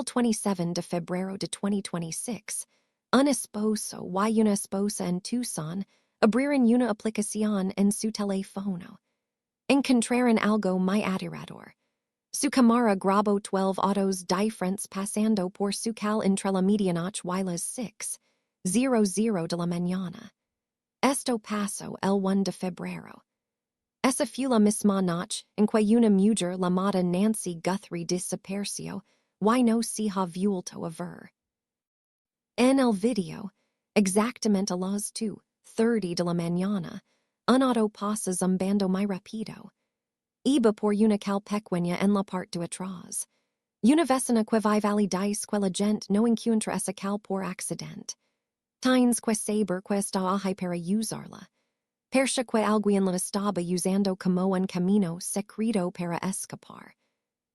el 27 de febrero de 2026, un esposo y una esposa en Tucson abrieron una aplicación en su teléfono. Encontraron algo muy aterrador. Su cámara grabó 12 autos diferentes pasando por su cal entre la medianoche y las 6:00 de la mañana. Esto pasó el 1 de febrero. Esa fue la misma noche en que una mujer llamada Nancy Guthrie desapareció y no se ha vuelto a ver. En el video, exactamente a las 2:30 de la mañana, un auto pasa zumbando muy rápido. Iba por una cal pequeña en la parte de atrás. Una vecina que vive dice que la gente no encuentra esa cal por accidente. Tienes que saber que está ahí para usarla. Percha que alguien la estaba usando como un camino secreto para escapar.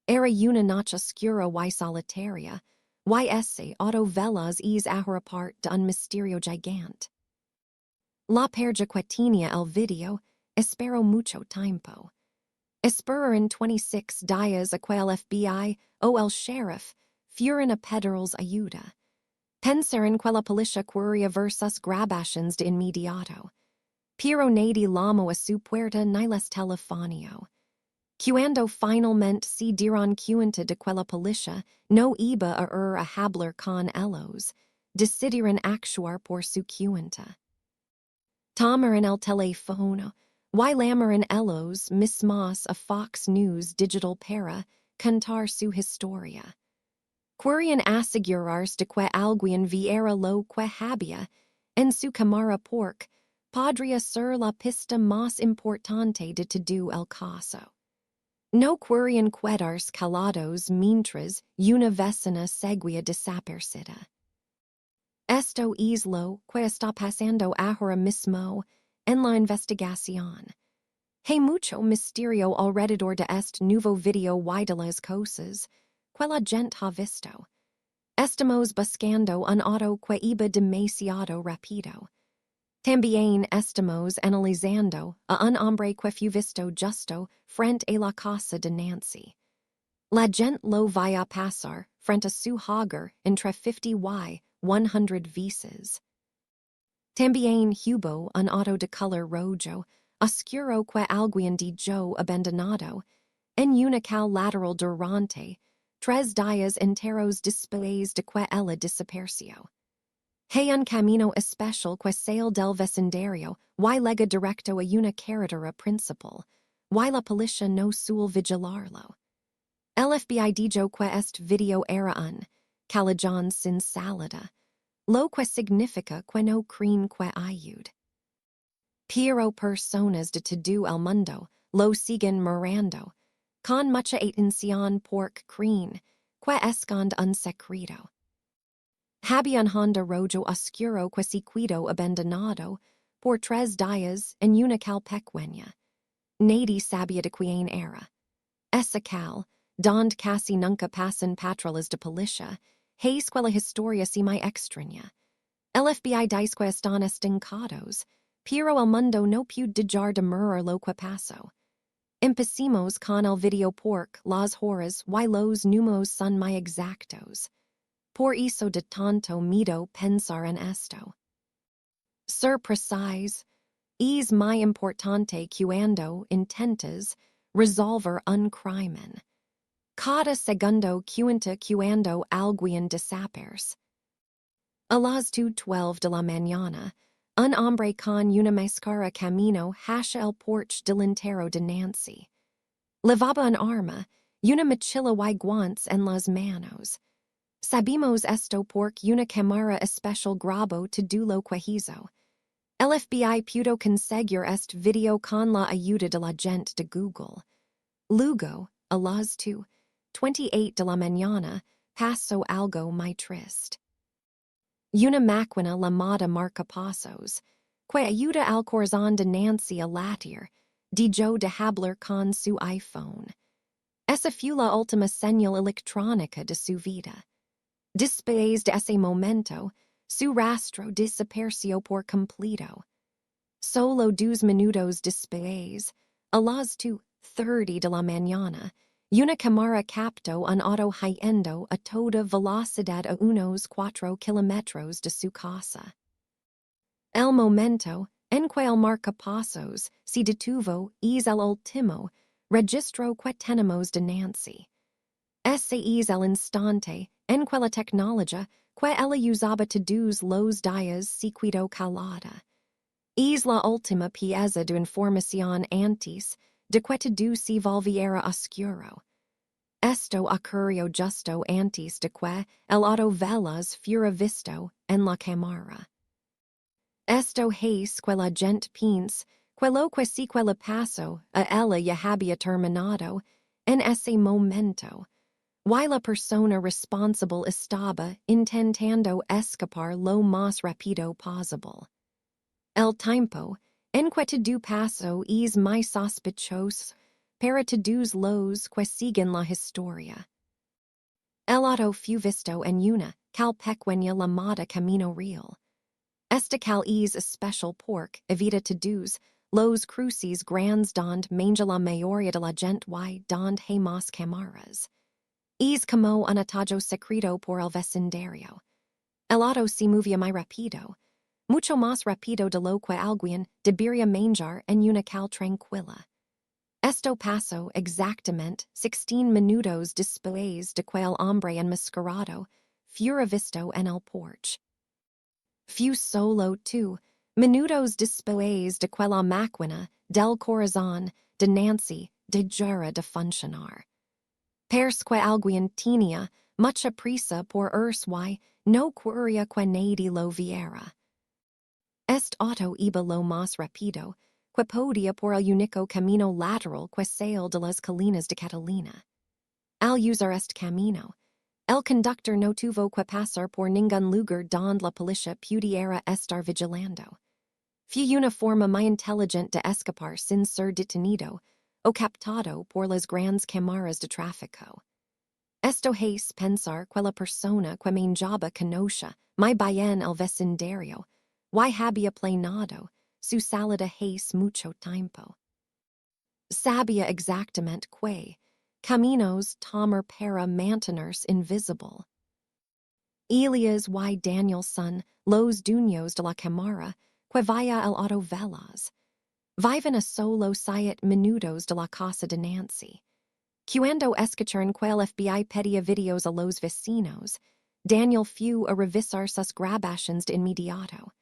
Era una noche oscura y solitaria, y ese auto velas es ahora parte de un misterio gigante. La perja que tenía el video esperó mucho tiempo. Esperaron 26 días a que el FBI o el sheriff fueran a pedirles ayuda. Pensaron que la policía quería ver sus grabaciones de inmediato. Pero nadie llamó a su puerta ni les telefonio. Cuando finalmente se dieron cuenta de que la policía no iba a ir a hablar con ellos, decidieron actuar por su cuenta. Tomaron el teléfono y llamaron ellos mismos a Fox News Digital para contar su historia. Querían asegurarse de que alguien viera lo que había en su cámara porque podría ser la pista más importante de todo el caso. No querían quedarse callados mientras una vecina seguía desaparecida. Esto es lo que está pasando ahora mismo en la investigación. Hay mucho misterio alrededor de este nuevo video y de las cosas que la gente ha visto. Estamos buscando un auto que iba demasiado rápido. También estamos analizando a un hombre que fue visto justo frente a la casa de Nancy. La gente lo vaya pasar frente a su hogar entre 50 y 100 veces. También hubo un auto de color rojo oscuro que alguien dejó abandonado en una cal lateral durante 3 días enteros después de que ella desapareció. Hay un camino especial que sale del vecindario y lega directo a una carretera principal, y la policía no suele vigilarlo. El FBI dijo que este video era un callejón sin salida, lo que significa que no creen que ayude. Pero personas de todo el mundo lo siguen mirando, con mucha atención porque creen que esconde un secreto. Había un Honda rojo oscuro que se quedó abandonado por 3 días en una cal pequeña. Nadie sabía de quién era. Esa cal, donde casi nunca pasan patrullas de policía, es que la historia se muy extraña. El FBI dice que están estancados, pero el mundo no puede dejar de mirar lo que pasó. Empecemos con el video porque las horas y los números son muy exactos. Por eso de tanto miedo pensar en esto. Ser precise es muy importante cuando intentas resolver un crimen. Cada segundo cuenta cuando alguien desaparece. A las 2:12 de la mañana, un hombre con una máscara camino hacia el porche delantero de Nancy. Llevaba un arma, una mochila y guantes en las manos. Sabemos esto porque una cámara especial grabó todo lo que hizo. El FBI pudo conseguir este video con la ayuda de la gente de Google. Luego, a las 2:28 de la mañana, pasó algo muy triste. Una máquina llamada marcapasos, que ayuda al corazón de Nancy a latir, dejó de hablar con su iPhone. Esa fue la última señal electrónica de su vida. Después de ese momento, su rastro desapareció por completo. Solo 2 minutos después, a las 2:30 de la mañana, Una cámara captó un auto yendo a toda velocidad a unos 4 kilómetros de su casa. El momento en que el marcapasos se detuvo es el último registro que tenemos de Nancy. Ese es el instante en que la tecnología que ella usaba todos los días se quedó calada. Es la última pieza de información antes de que todo se volviera oscuro. Esto ocurrió justo antes de que el auto veloz fuera visto en la cámara. Esto es que la gente piensa que lo que sí que le pasó a ella ya había terminado en ese momento, while la persona responsable estaba intentando escapar lo más rápido posible. El tiempo en que todo pasó es muy sospechoso para todos los que siguen la historia. El auto fue visto en una cal pequeña llamada Camino Real. Esta cal es especial porque evita todos los cruces grandes donde mange la mayoría de la gente y donde hay más cámaras. Es como un atajo secreto por el vecindario. El auto se movía muy rápido, mucho más rápido de lo que alguien debería manejar en una cal tranquila. Esto pasó exactamente 16 minutos después de que el hombre enmascarado fuera visto en el porche. Fue solo 2 minutos después de que la máquina del corazón de Nancy dejara de funcionar. Parce que alguien tenía mucha prisa por irse no quería que nadie lo viera. Este auto iba lo más rápido que podía por el único camino lateral que sale de las colinas de Catalina. Al usar este camino, el conductor no tuvo que pasar por ningún lugar donde la policía pudiera estar vigilando. Fue una forma muy inteligente de escapar sin ser detenido o captado por las grandes cámaras de tráfico. Esto es pensar que la persona que manejaba conocía muy bien el vecindario y había planeado su salida hace mucho tiempo. Sabía exactamente qué caminos tomar para mantenerse invisible. Elias y Daniel son los dueños de la cámara que vaya el auto veloz. Viven a solo 7 minutos de la casa de Nancy. Cuando escucharon que el FBI pedía videos a los vecinos, Daniel fue a revisar sus grabaciones de inmediato.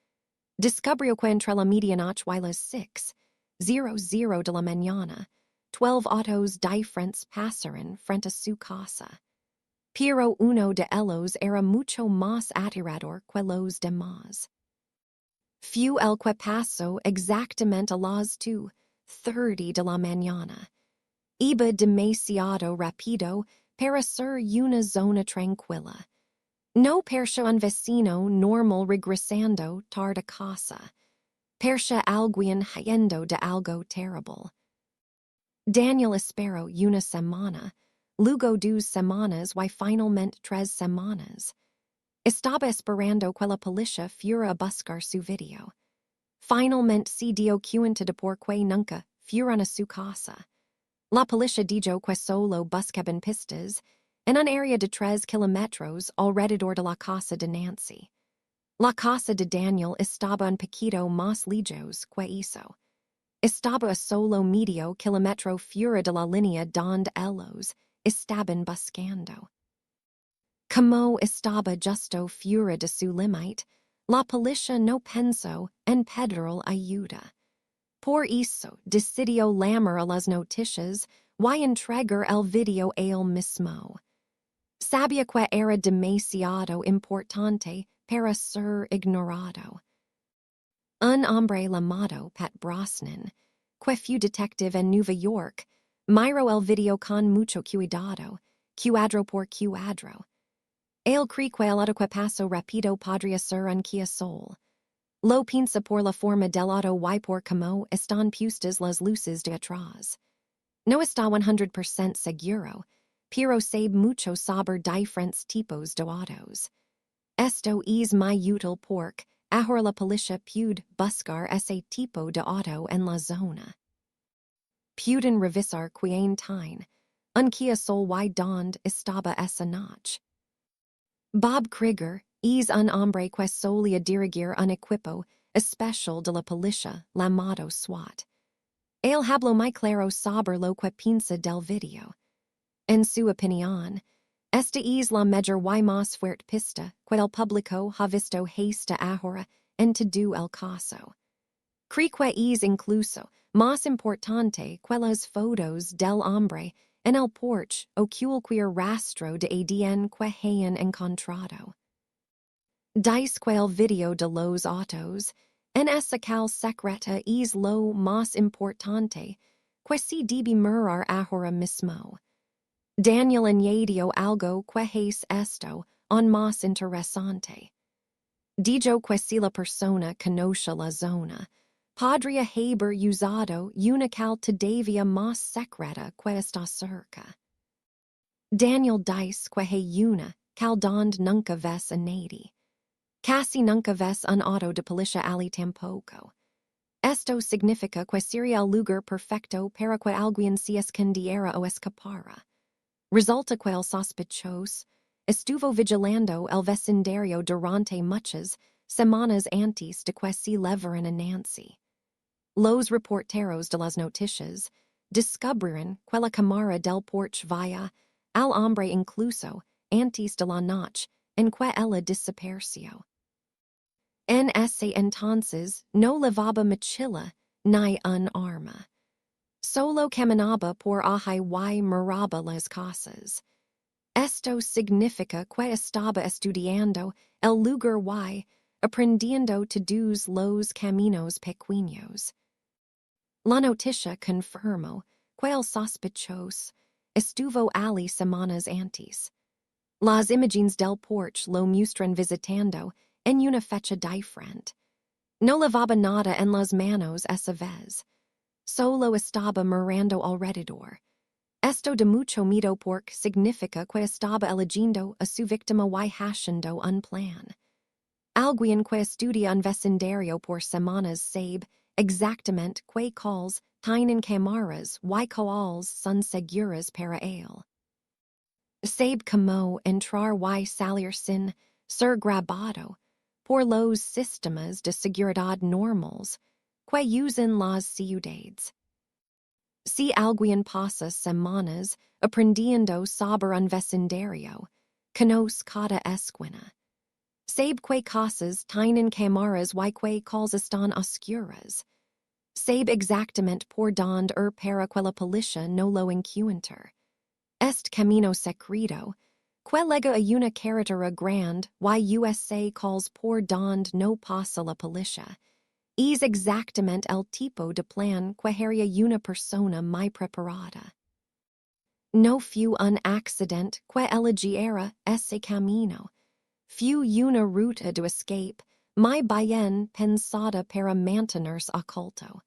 Descubrió que entre la medianoche y las 6:00 de la mañana, 12 autos diferentes pasaron frente a su casa. Pero uno de ellos era mucho más aterrador que los demás. Fue el que pasó exactamente a las 2:30 de la mañana. Iba demasiado rápido para ser una zona tranquila. No perse un vecino normal regresando tarde a casa. Perse alguien yendo de algo terrible. Daniel esperó una semana, luego 2 semanas y finalmente 3 semanas. Estaba esperando que la policía fuera a buscar su video. Finalmente se dio cuenta de por qué nunca fueron a su casa. La policía dijo que solo buscaban pistas en un área de 3 kilómetros alrededor de la casa de Nancy. La casa de Daniel estaba un poquito más lejos que eso. Estaba a solo medio kilómetro fuera de la línea donde ellos estaban buscando. Como estaba justo fuera de su límite, la policía no pensó en pedir ayuda. Por eso decidió llamar a las noticias y entregar el video él mismo. Sabía que era demasiado importante para ser ignorado. Un hombre llamado Pat Brosnan, que fue detective en Nueva York, miró el video con mucho cuidado, cuadro por cuadro. Él cree que el auto que pasó rápido podría ser un Kia Soul. Lo piensa por la forma del auto y por cómo están puestas las luces de atrás. No está 100% seguro, pero sabe mucho sobre diferentes tipos de autos. Esto es muy útil porque ahora la policía puede buscar ese tipo de auto en la zona. Pueden revisar quién tiene unquia sol y dond estaba esa noche. Bob Krieger, es un hombre que solía dirigir un equipo especial de la policía llamado SWAT. Él habló muy claro sobre lo que piensa del video. En su opinión, esta es la mejor y más fuerte pista que el público ha visto hasta ahora en todo el caso. Cree que es incluso más importante que las fotos del hombre en el porche o cualquier rastro de ADN que hayan encontrado. Dice que el video de los autos en esa cal secreta es lo más importante que se debe mirar ahora mismo. Daniel añadió algo que es esto aún más interesante. Dijo que si la persona conoce la zona, podría haber usado una cal todavía más secreta que está cerca. Daniel dice que hay una cal donde nunca ves a nadie. Casi nunca ves un auto de policía ali tampoco. Esto significa que sería el lugar perfecto para que alguien se escondiera o escapara. Resulta que el sospechoso estuvo vigilando el vecindario durante muchas semanas antes de que se llevaran a Nancy. Los reporteros de las noticias descubrieron que la cámara del porche veía al hombre incluso antes de la noche en que ella desapareció. En ese entonces no llevaba mochila ni un arma. Solo caminaba por ahí y miraba las cosas. Esto significa que estaba estudiando el lugar y aprendiendo todos los caminos pequeños. La noticia confirmó que el sospechoso estuvo allí semanas antes. Las imágenes del porche lo muestran visitando en una fecha diferente. No llevaba nada en las manos esa vez. Solo estaba mirando alrededor. Esto de mucho miedo porque significa que estaba eligiendo a su víctima y haciendo un plan. Alguien que estudia un vecindario por semanas sabe exactamente qué calls tienen cámaras y cuáles son seguras para él. Sabe cómo entrar y salir sin ser grabado por los sistemas de seguridad normales que usan las ciudades. Si alguien pasa semanas aprendiendo sobre un vecindario, conoce cada esquina. Sabe que cosas tienen cámaras y que calls están oscuras. Sabe exactamente por dónde ir para que la policía no lo encuentre. Este camino secreto, que lega a una carretera grande y USA calls por donde no pasa la policía, es exactamente el tipo de plan que haría una persona muy preparada. No fue un accidente que eligiera ese camino. Fue una ruta de escape muy bien pensada para mantenerse oculto.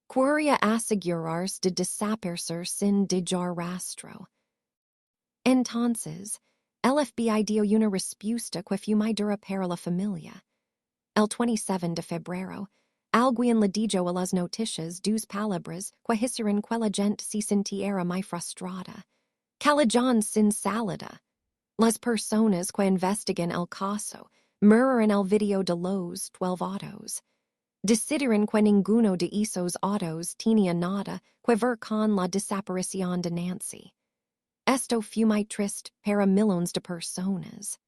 Quería asegurarse de desaparecer sin dejar rastro. Entonces, el FBI dio una respuesta que fue muy dura para la familia. El 27 de febrero, alguien le dijo a las noticias dos palabras que hicieron que la gente se sintiera muy frustrada. Callejón sin salida. Las personas que investigan el caso miraron el video de los 12 autos. Decidieron que ninguno de esos autos tenía nada que ver con la desaparición de Nancy. Esto fue muy triste para millones de personas.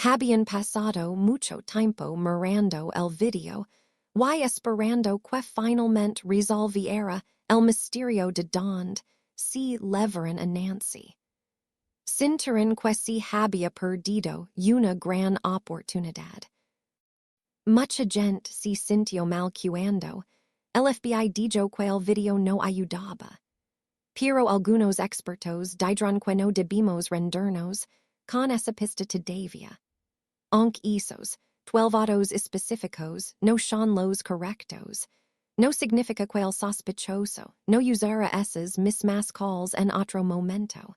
Habían pasado mucho tiempo mirando el video y esperando que finalmente resolviera el misterio de dónde se llevaron a Nancy. Sintieron que se había perdido una gran oportunidad. Mucha gente se sintió mal cuando el FBI dijo que el video no ayudaba. Pero algunos expertos dijeron que no debimos rendirnos con esa pista todavía. Aunque esos 12 autos específicos no son los correctos, no significa que el sospechoso no usara esas mismas calls en otro momento.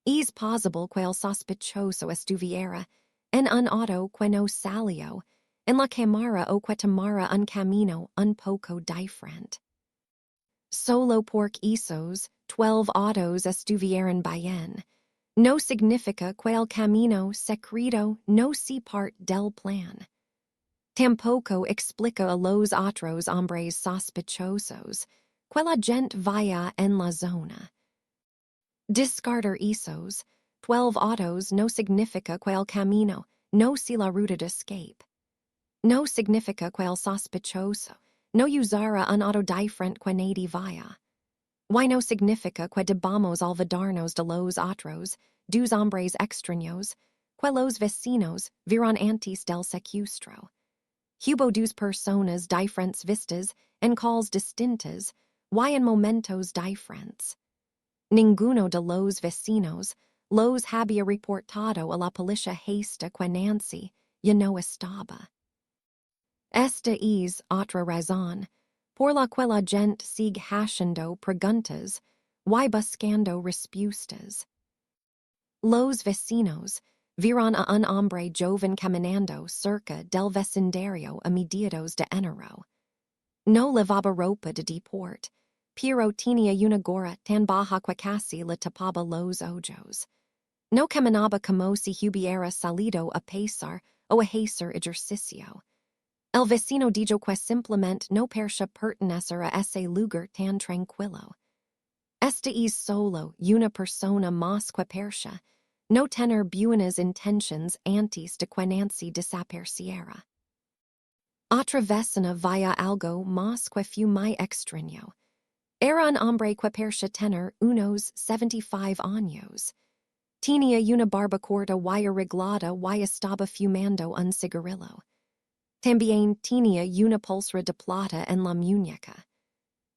Es posible que el sospechoso estuviera en un auto que no salió en la cámara o que tomara un camino un poco diferente. Solo porque esos 12 autos estuvieron bien. No significa que el camino secreto no sea parte del plan. Tampoco explica a los otros hombres sospechosos que la gente vaya en la zona. Descartar esos 12 autos no significa que el camino no sea la ruta de escape. No significa que el sospechoso no usara un auto diferente que nadie vaya. Why no significa que debamos olvidarnos de los otros, dos hombres extraños, que los vecinos vieron antes del secuestro. Hubo dos personas diferentes vistas en calls distintas, why en momentos diferentes. Ninguno de los vecinos los había reportado a la policía hasta que Nancy ya no estaba. Esta es otra razón por la que la gente sigue haciendo preguntas y buscando respuestas. Los vecinos vieron a un hombre joven caminando cerca del vecindario a mediados de enero. No llevaba ropa de deporte, pero tenía una gorra tan baja que casi le tapaba los ojos. No caminaba como si hubiera salido a pesar o a hacer ejercicio. El vecino dijo que simplemente no parecía pertenecer a ese lugar tan tranquilo. Esta es solo una persona más que parecía no tener buenas intenciones antes de que Nancy desapareciera. Otra vecina vaya algo más que fue muy extraño. Era un hombre que parecía tener unos 75 años. Tenía una barba corta y arreglada y estaba fumando un cigarrillo. También tenía una pulsera de plata en la muñeca.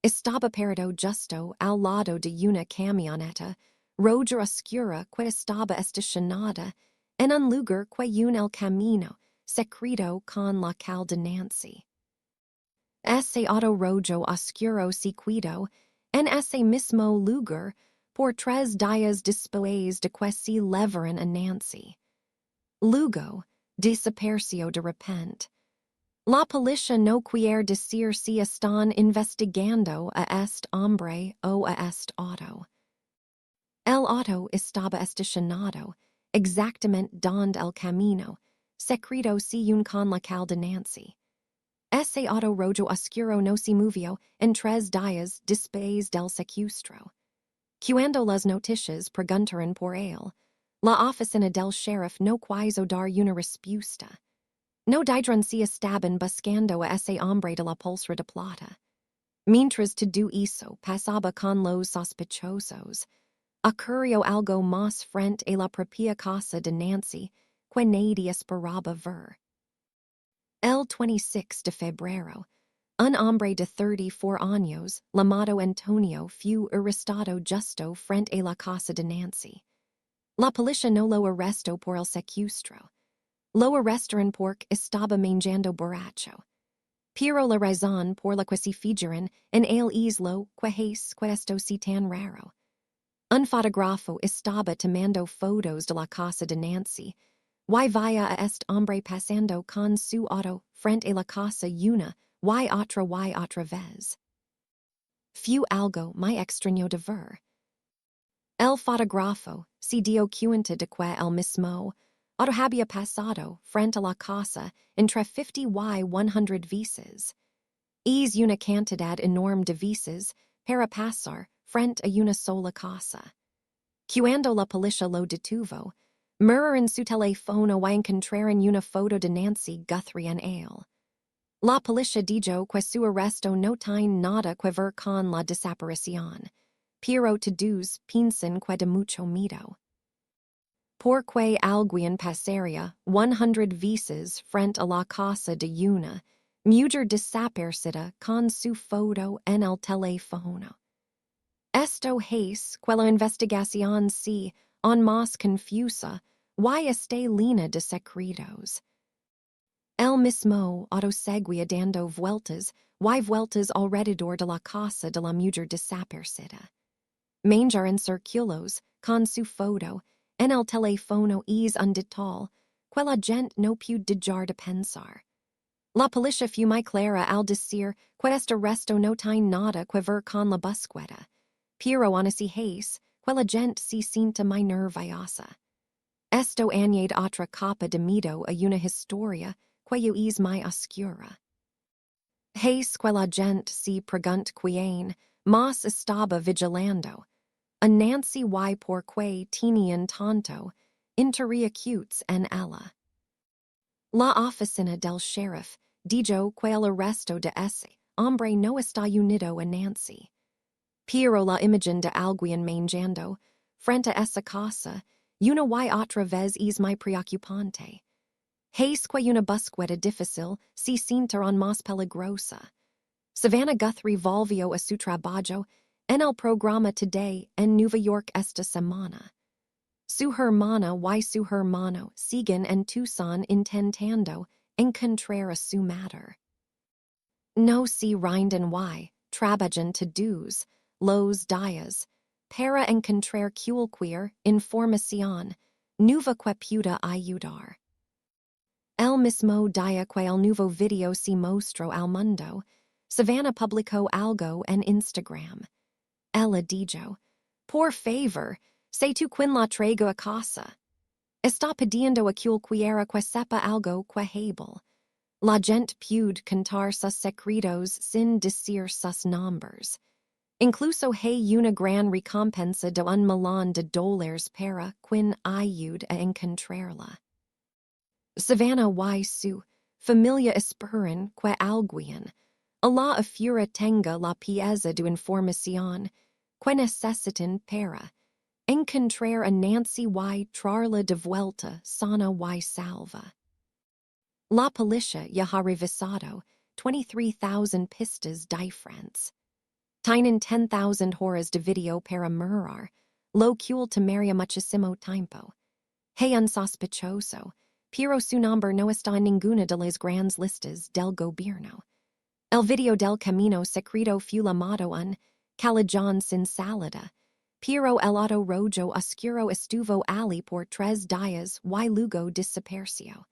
Estaba parado justo al lado de una camioneta roja oscura que estaba estacionada en un lugar que une el camino secreto con la calle de Nancy. Ese auto rojo oscuro se quedó en ese mismo lugar por 3 días después de que se llevaran a Nancy. Luego, desapareció de repente. La policía no quiere decir si están investigando a este hombre o a este auto. El auto estaba estacionado exactamente donde el camino secreto se une con la calle de Nancy. Ese auto rojo oscuro no se movió en 3 días después del secuestro. Cuando las noticias preguntaron por él, la oficina del sheriff no quiso dar una respuesta. No dijeron si estaban buscando a ese hombre de la pulsera de plata. Mientras todo eso pasaba con los sospechosos, ocurrió algo más frente a la propia casa de Nancy que nadie esperaba ver. El 26 de febrero, un hombre de 34 años, llamado Antonio, fue arrestado justo frente a la casa de Nancy. La policía no lo arrestó por el secuestro. Lo arrestaron porque estaba manjando borracho. Pero la razón por la que se fijaron en él es lo que es que esto si tan raro. Un fotógrafo estaba tomando fotos de la casa de Nancy. Y vaya a este hombre pasando con su auto frente a la casa una y otra vez. Fue algo muy extraño de ver. El fotógrafo se dio cuenta de que el mismo auto había pasado frente a la casa entre 50 y 100 veces. Es una cantidad enorme de veces para pasar frente a una sola casa. Cuando la policía lo detuvo, miraron su teléfono y encontraron una foto de Nancy Guthrie en él. La policía dijo que su arresto no tiene nada que ver con la desaparición, pero todos piensan que de mucho miedo. Porque alguien pasaría 100 veces frente a la casa de una mujer desaparecida con su foto en el teléfono. Esto es que la investigación se aún más confusa y está llena de secretos. El mismo auto seguía dando vueltas y vueltas alrededor de la casa de la mujer desaparecida. Manejar en círculos con su foto en el teléfono es un detalle que la gente no puede dejar de pensar. La policía fue muy clara al decir que este arresto no tiene nada que ver con la búsqueda, Piero honesi hace, quella gente si cinta mai nerviosa. Esto añade otra capa de mito a una historia, quello es mai oscura. Hace quella gente si pregunt quien, mas estaba vigilando. A Nancy y porque tenían tanto, interrogaciones en ella. La oficina del sheriff, dijo que el arresto de ese hombre no está unido a Nancy. Pero la imagen de alguien manjando, frente a esa casa, una y otra vez es muy preocupante. Hace que una búsqueda difícil se sientarán más peligrosa. Savannah Guthrie volvió a su trabajo en el programa Today en Nueva York esta semana. Su hermana y su hermano siguen en Tucson intentando encontrar a su madre. No se rinden y trabajan todos los días para encontrar cualquier información nueva que pueda ayudar. El mismo día que el nuevo video se mostró al mundo, Savannah publicó algo en Instagram. Ella dijo, por favor, sé tú quien la traigo a casa. Está pidiendo a cualquiera que sepa algo quejable. La gente puede contar sus secretos sin decir sus nombres. Incluso hay una gran recompensa de $1,000,000 para quien ayude a encontrarla. Savannah y su familia esperan que alguien a la afuera tenga la pieza de información que necesitan para encontrar a Nancy y traerla de vuelta sana y salva. La policía ya ha revisado 23,000 pistas diferentes. Tienen 10,000 horas de video para mirar, lo cual tomaría muchísimo tiempo. Hay un sospechoso, pero su nombre no está en ninguna de las grandes listas del gobierno. El video del camino secreto fue llamado un callejón sin salida, pero el auto rojo oscuro estuvo allí por 3 días y luego desapareció.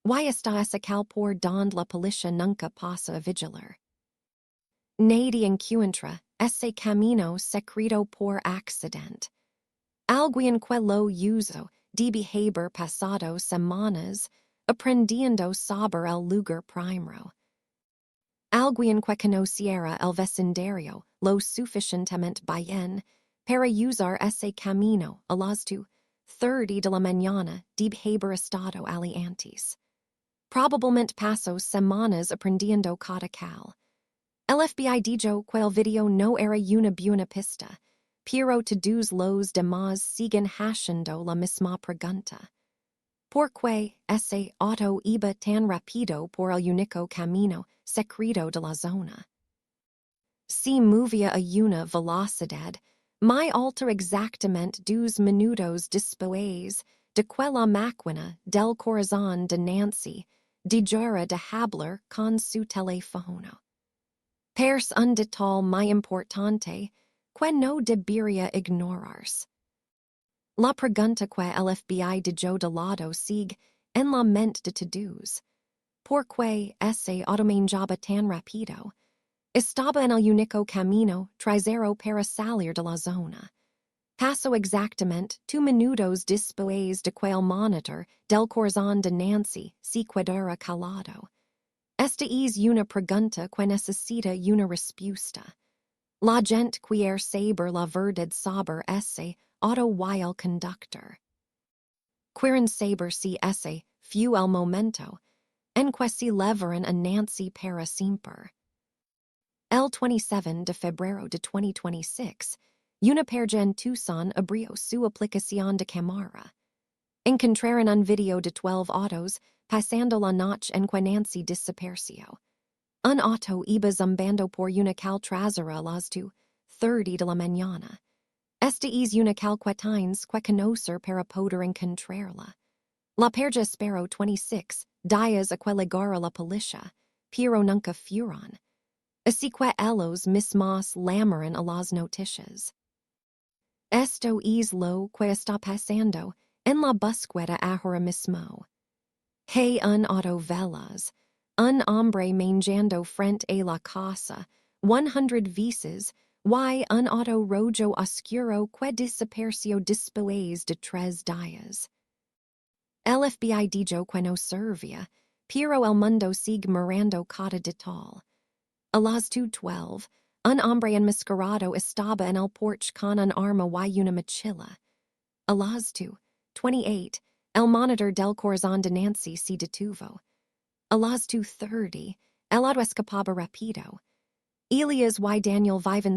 Y está ese cal por donde la policía nunca pasa a vigilar. Nadie encuentra ese camino secreto por accidente. Alguien que lo usó de behavior pasado semanas, aprendiendo sobre el lugar primero. Alguien que conociera el vecindario lo suficientemente bien para usar ese camino a las 2:30 de la mañana de behavior estado ali antes. Probablemente pasó semanas aprendiendo cada cal. El FBI dijo que el video no era una buena pista, pero todos los demás siguen haciendo la misma pregunta. ¿Por qué ese auto iba tan rápido por el único camino secreto de la zona? Se movía a una velocidad muy alta exactamente 2 minutos después de que la máquina del corazón de Nancy dejara de hablar con su teléfono. Pers un detalle muy importante que no debería ignorarse. La pregunta que el FBI dejó de lado sigue en la mente de todos. ¿Por qué ese auto manejaba tan rápido? Estaba en el único camino trasero para salir de la zona. Pasó exactamente 2 minutos después de que el monitor del corazón de Nancy se quedara calado. Esta es una pregunta que necesita una respuesta. La gente quiere saber la verdad sobre ese auto y el conductor. Quieren saber si ese fue el momento en que se llevaron a Nancy para siempre. El 27 de febrero de 2026, una pareja en Tucson abrió su aplicación de cámara. Encontraron un video de 12 autos pasando la noche en que Nancy desapareció. Un auto iba zumbando por una cal trasera a las 2:30 de la mañana. Esta es una cal que tienes que conocer para poder encontrarla. La pareja esperó 26 días a que llegara la policía, pero nunca fueron. Así que ellos mismos llamaron a las noticias. Esto es lo que está pasando en la búsqueda ahora mismo. Hay un auto veloz, un hombre manejando frente a la casa, 100 veces Y un auto rojo oscuro que desapareció después de 3 días. El FBI dijo que no servía, pero el mundo sigue mirando cada detalle. A las 2:12, un hombre enmascarado estaba en el porche con un arma y una mochila. A las 2:28, el monitor del corazón de Nancy se detuvo. A las 2:30, el auto escapaba rápido. Elias y Daniel viven